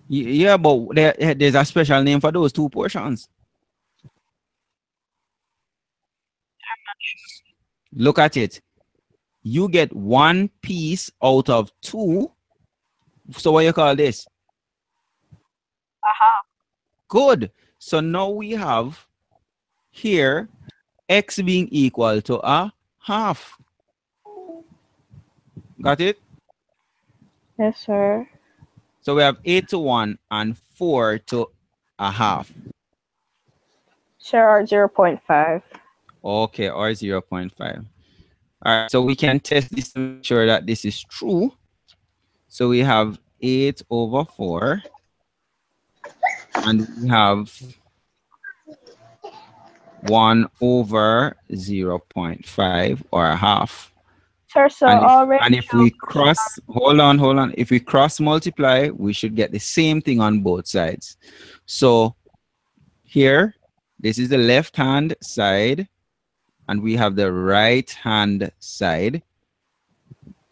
Yeah, but there's a special name for those 2 portions. Look at it. You get 1 piece out of 2. So what you call this? Good. So now we have here X being equal to a half. Got it? Yes, sir. So we have 8-1 and 4 to a half. Sure, or 0.5. Okay, or 0.5. All right, so we can test this to make sure that this is true. So we have 8/4 and we have 1/0.5 or a half. Sir, so And if we cross, hold on. If we cross multiply, we should get the same thing on both sides. So here, this is the left hand side, and we have the right hand side.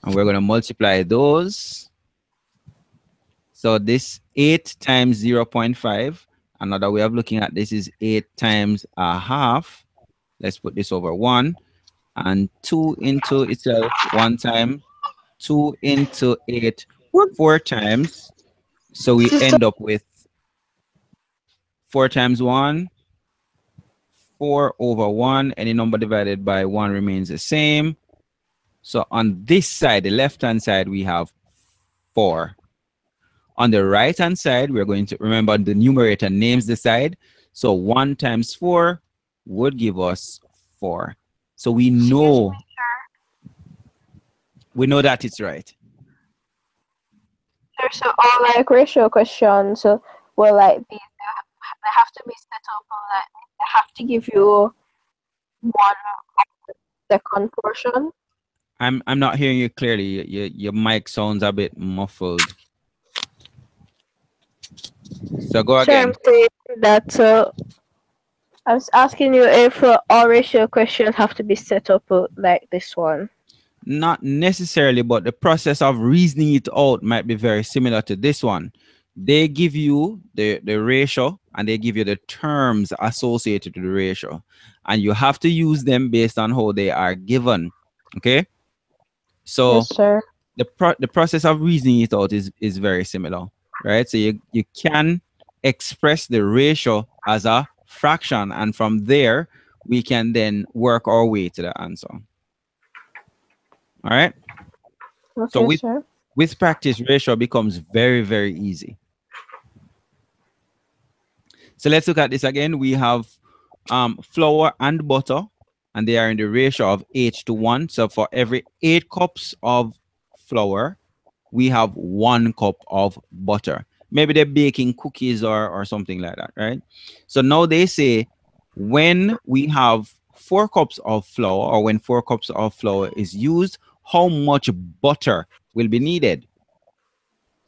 And we're going to multiply those. So this 8 times 0.5, another way of looking at this is 8 times a half. Let's put this over 1. And 2 into itself 1 time, 2 into 8 4 times. So we end up with 4 times 1, 4/1. Any number divided by 1 remains the same. So on this side, the left-hand side, we have 4. On the right-hand side, we're going to remember the numerator names the side. So 1 times 4 would give us 4. So we know that it's right. So all like ratio questions will like be they have to be set up like they have to give you one second portion. I'm not hearing you clearly. Your mic sounds a bit muffled. So go So I'm again. saying that I was asking you if all ratio questions have to be set up like this one. Not necessarily, but the process of reasoning it out might be very similar to this one. They give you the ratio and they give you the terms associated with the ratio. And you have to use them based on how they are given. Okay? So Yes, sir. the process of reasoning it out is very similar, right? So you can express the ratio as a fraction, and from there we can then work our way to the answer. All right. So Okay, sir. with practice, ratio becomes very, very easy. So let's look at this again. We have flour and butter, and they are in the ratio of 8:1. So for every 8 cups of flour, we have 1 cup of butter. Maybe they're baking cookies or something like that, right? So now they say when we have 4 cups of flour, or when 4 cups of flour is used, how much butter will be needed?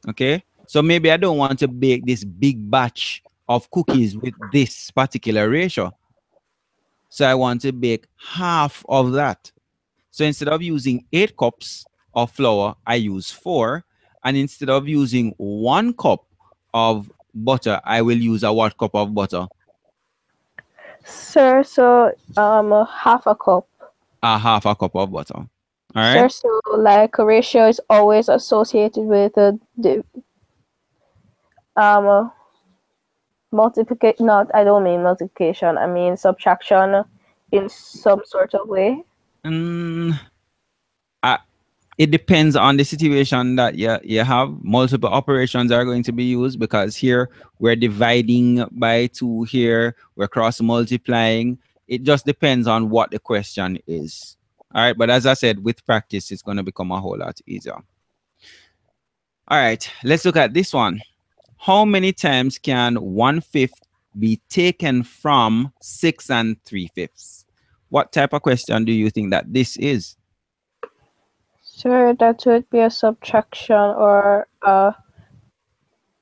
Okay, so maybe I don't want to bake this big batch of cookies with this particular ratio. So I want to bake half of that. So instead of using 8 cups of flour, I use 4. And instead of using 1 cup of butter, I will use a what cup of butter? Sir, so half a cup. A half a cup of butter. All Sir, right. so like a ratio is always associated with the multiplication. Not, I don't mean multiplication. I mean subtraction in some sort of way. It depends on the situation that you have. Multiple operations are going to be used, because here we're dividing by 2, here we're cross multiplying. It just depends on what the question is. All right, but as I said, with practice, it's going to become a whole lot easier. All right, let's look at this one. How many times can 1/5 be taken from 6 3/5? What type of question do you think that this is? Sir, that would be a subtraction or a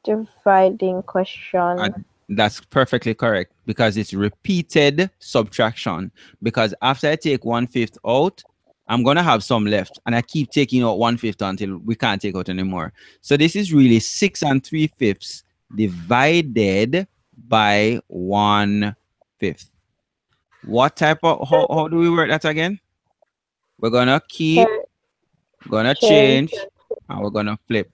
dividing question. That's perfectly correct, because it's repeated subtraction. Because after I take 1/5 out, I'm going to have some left, and I keep taking out 1/5 until we can't take out anymore. So this is really 6 3/5 divided by 1/5. What type of, how do we work that again? We're going to keep, Sir, going to change. change, and we're going to flip.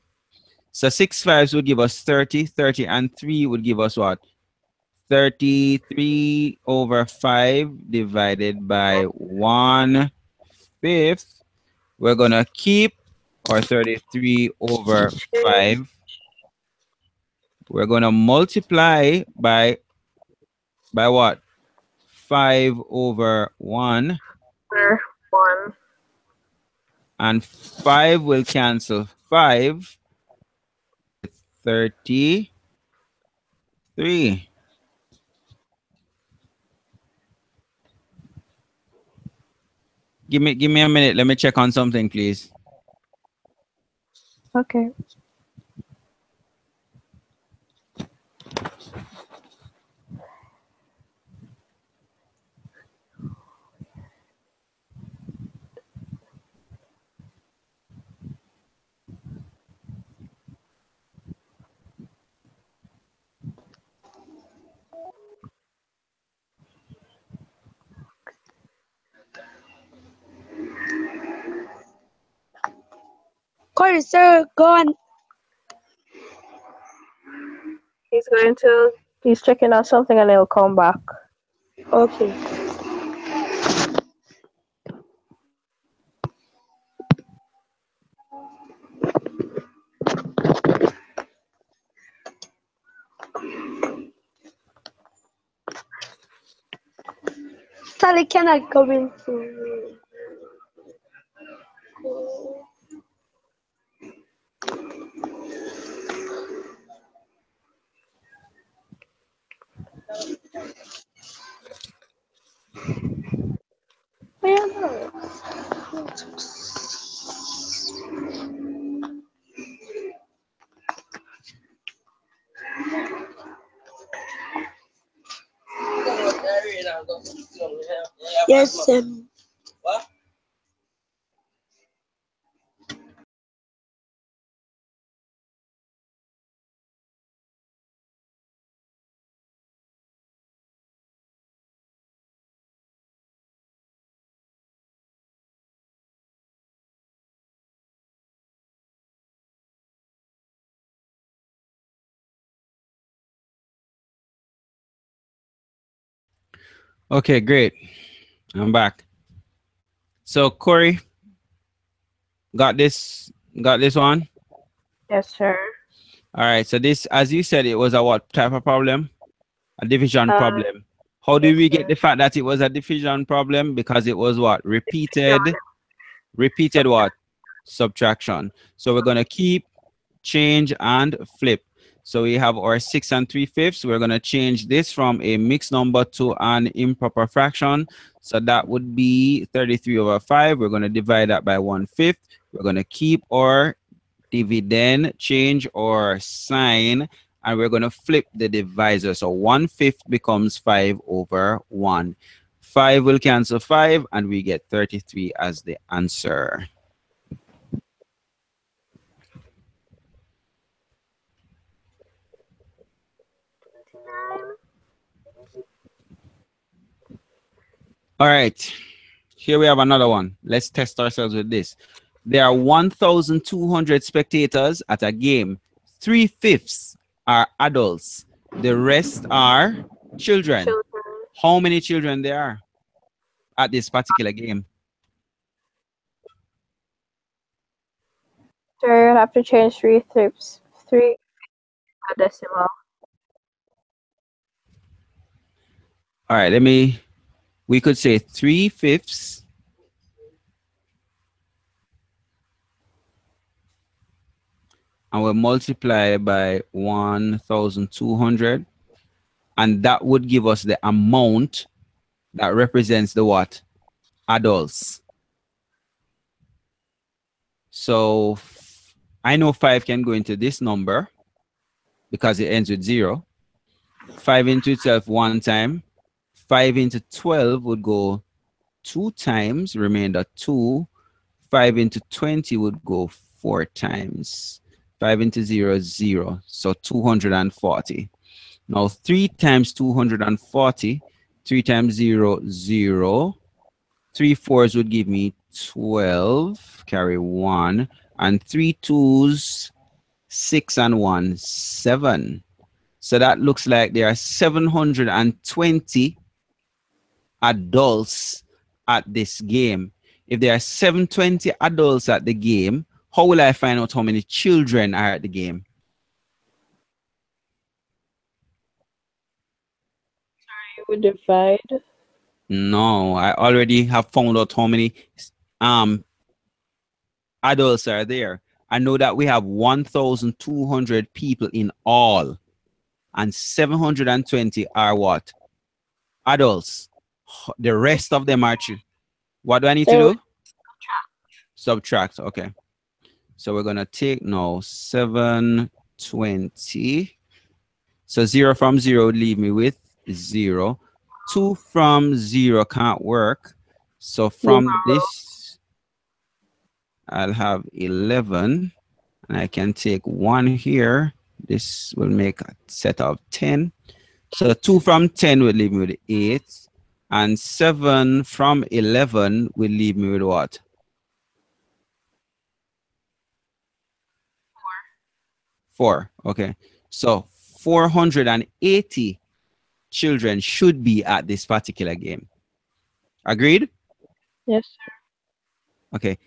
So 6 5s would give us 30. 30 and 3 would give us what? 33 over 5 divided by 1/5. We're going to keep our 33 over 5. We're going to multiply by what? 5 over 1. 1. And 5 will cancel 5. 33. Give me a minute. Let me check on something, please. Okay. Corey, sir, go on. He's checking out something and he'll come back. Okay. Sally cannot go into. Where are Yes, Okay, great. I'm back. So Corey, got this one? Yes, sir. All right. So this, as you said, it was a what type of problem? A division Uh, problem. How did yes, we get sir. the fact that it was a division problem? Because it was what? Repeated what? Subtraction. So we're going to keep, change, and flip. So we have our 6 3/5. We're going to change this from a mixed number to an improper fraction. So that would be 33/5. We're going to divide that by 1/5. We're going to keep our dividend, change our sign, and we're going to flip the divisor. So 1/5 becomes 5/1. 5 will cancel 5, and we get 33 as the answer. All right, here we have another one. Let's test ourselves with this. There are 1,200 spectators at a game. 3/5 are adults. The rest are children. How many children there are at this particular game? Sir, you'll have to change 3/5. 3 to decimal. All right, we could say 3/5 and we'll multiply by 1,200, and that would give us the amount that represents the what? Adults. So I know 5 can go into this number because it ends with 0. 5 into itself 1 time. 5 into 12 would go 2 times, remainder 2. 5 into 20 would go 4 times. 5 into 0 is 0, so 240. Now 3 times 240, 3 times 0, 0. 3 fours would give me 12, carry 1, and 3 twos, 6 and 1, 7. So that looks like there are 720 adults at this game. If there are 720 adults at the game, how will I find out how many children are at the game? You would divide. No, I already have found out how many adults are there. I know that we have 1,200 people in all, and 720 are what? Adults. The rest of them are children. What do I need to do? Subtract. Okay. So we're going to take now 720. So 0 from 0 would leave me with 0. 2 from 0 can't work. So from this, I'll have 11. And I can take 1 here. This will make a set of 10. So 2 from 10 will leave me with 8. And 7 from 11 will leave me with what? 4. Okay. So 480 children should be at this particular game. Agreed? Yes, sir. Okay.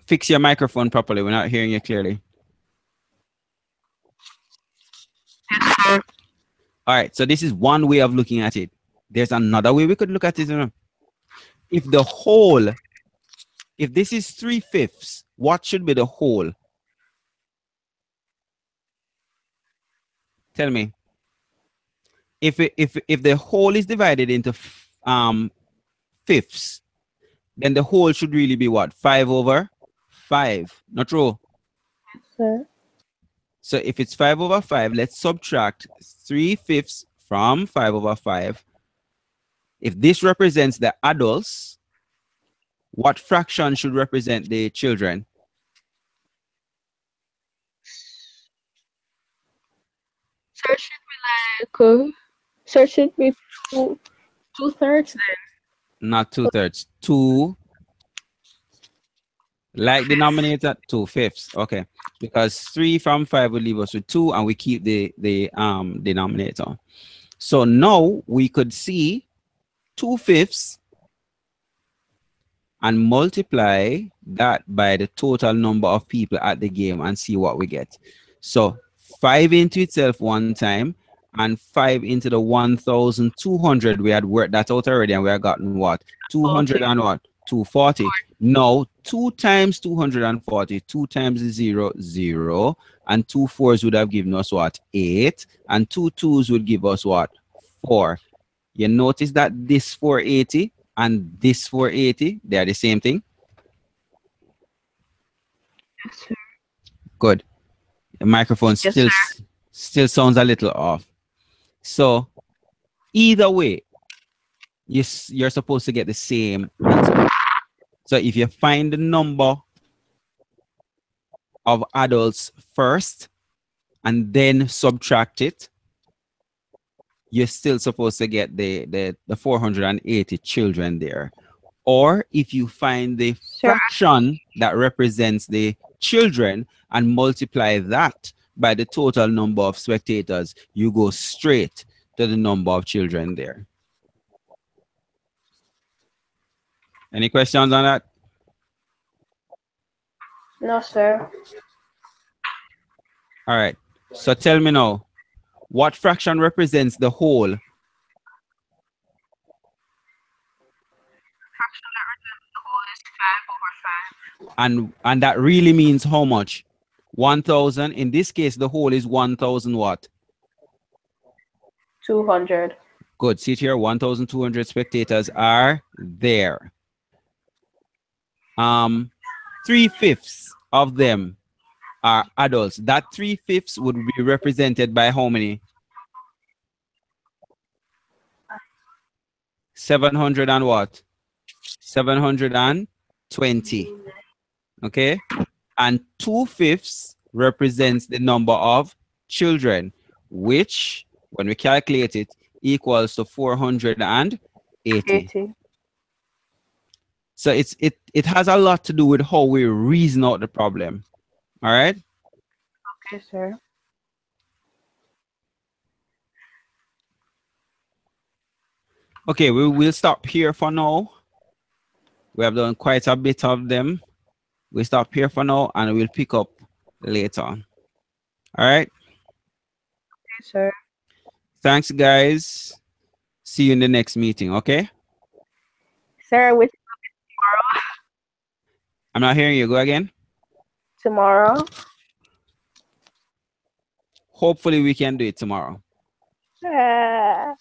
Fix your microphone properly. We're not hearing you clearly. Yes, sir. All right. So this is one way of looking at it. There's another way we could look at it. You know? If the whole, if this is 3/5, what should be the whole? Tell me. If the whole is divided into fifths, then the whole should really be what? 5/5. Not true? Sir. So if it's 5/5, let's subtract 3/5 from 5/5. If this represents the adults, what fraction should represent the children? Sir should be sir should be 2/3 then. Not 2/3. 2, like denominator, 2/5. Okay. Because 3 from 5 will leave us with 2, and we keep the denominator. So now we could see 2/5 and multiply that by the total number of people at the game and see what we get. So 5 into itself one time and 5 into the 1,200. We had worked that out already, and we had gotten what? 200 and what? 240. Now 2 times 240, 2 times the 0, 0, and 2 4s would have given us what? 8, and 2 2s would give us what? 4. You notice that this 480 and this 480, they are the same thing? Yes, sir. Good. The microphone Yes, still sounds a little off. So either way, you're supposed to get the same answer. So if you find the number of adults first and then subtract it, you're still supposed to get the 480 children there. Or if you find the fraction that represents the children and multiply that by the total number of spectators, you go straight to the number of children there. Any questions on that? No, sir. All right. So tell me now, what fraction represents the whole? Fraction that represents the whole is 5/5. And that really means how much? 1,000. In this case, the whole is 1,000 what? 200. Good. See it here, 1,200 spectators are there. 3/5 of them are adults. That 3/5 would be represented by how many? 700 and what? 720. Okay. And 2/5 represents the number of children, which, when we calculate it, equals to 480. 80. So it has a lot to do with how we reason out the problem. All right. Okay, sir. Okay, we will stop here for now. We have done quite a bit of them. We'll stop here for now and we'll pick up later. All right. Okay, sir. Thanks, guys. See you in the next meeting, okay? Sir, which I'm not hearing you. Go again. tomorrow? Hopefully we can do it tomorrow. Ah.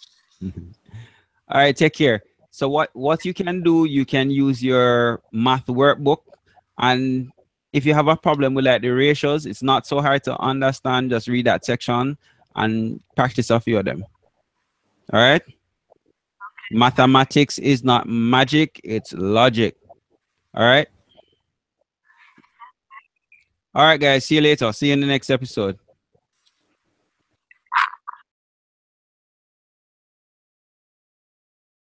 All right, take care. So what you can do, you can use your math workbook, and if you have a problem with like the ratios, it's not so hard to understand. Just read that section and practice a few of them. All right. Mathematics is not magic, it's logic. All right. All right, guys. See you later. See you in the next episode.